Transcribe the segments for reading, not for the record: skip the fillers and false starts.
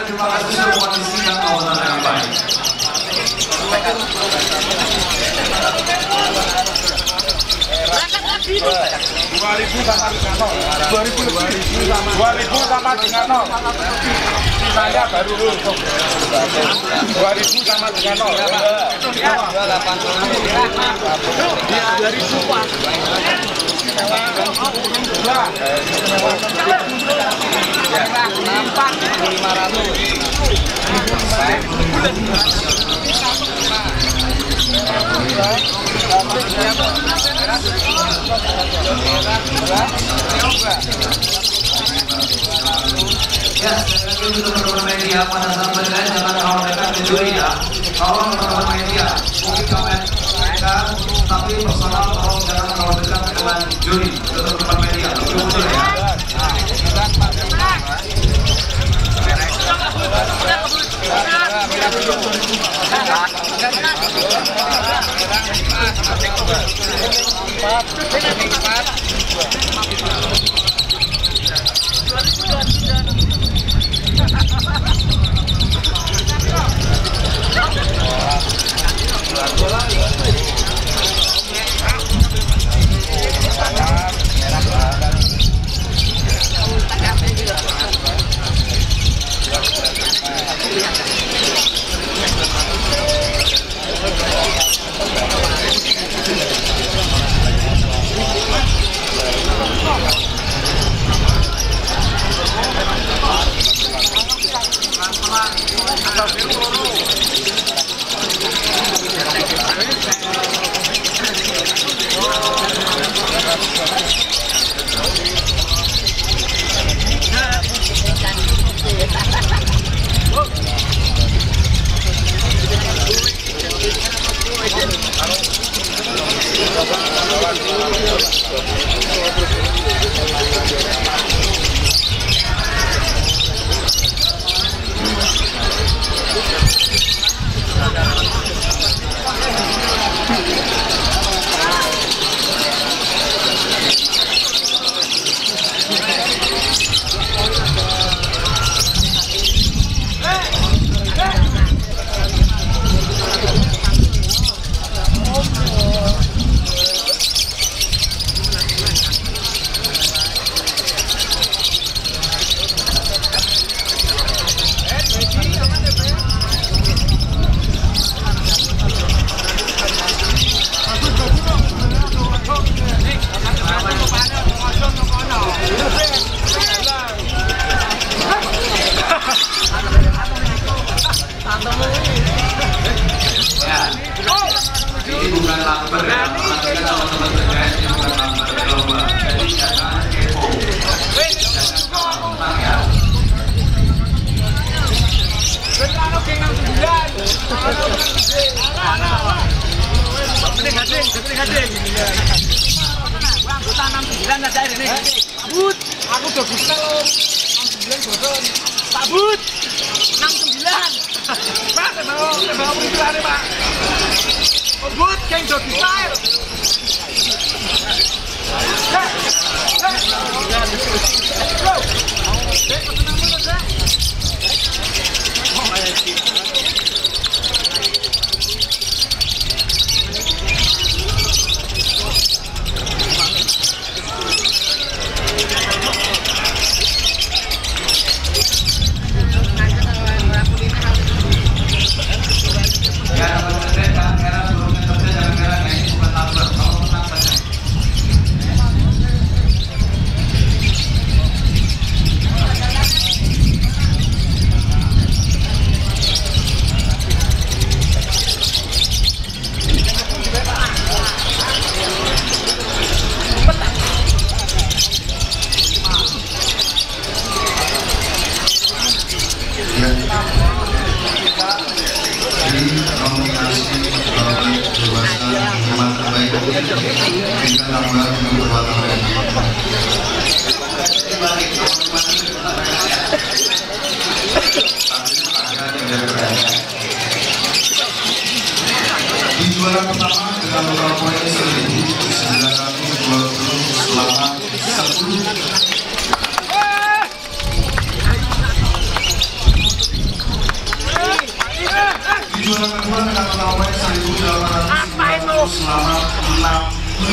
Terima kasih sudah mengisikan kawasan yang baik. Sama dengan 0. Sisanya baru 2000 sama dengan 0. Ya, sekali untuk teman-teman media pada saat berkait jangan khawatirkan juri ya. Kalau teman-teman media mungkin komen mereka, tapi personal tolong jangan khawatirkan dengan juri. Untuk teman-teman media, betul ya. bukan lumber ya, perhatikan teman-teman terkait ini bukan lumber lomba, jadi jangan kepo, jangan komentar ya. Anggota 69 aja ini. Sabut, aku udah buka loh. 69 bosan. Sabut. 69. Pak, mau periksaannya, Pak. Sabut, yang udah buka. Di juara pertama dengan total poin 1.920 selama 10. Di juara kedua dengan total poin 1.820 selama 60.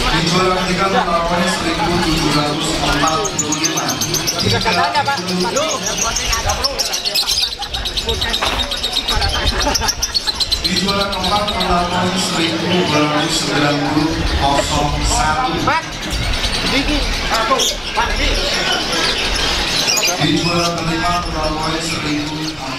Di juara ketiga total poin 1.745. Di juara keempat total poin 1.290.01. Di juara kelima total poin 1.000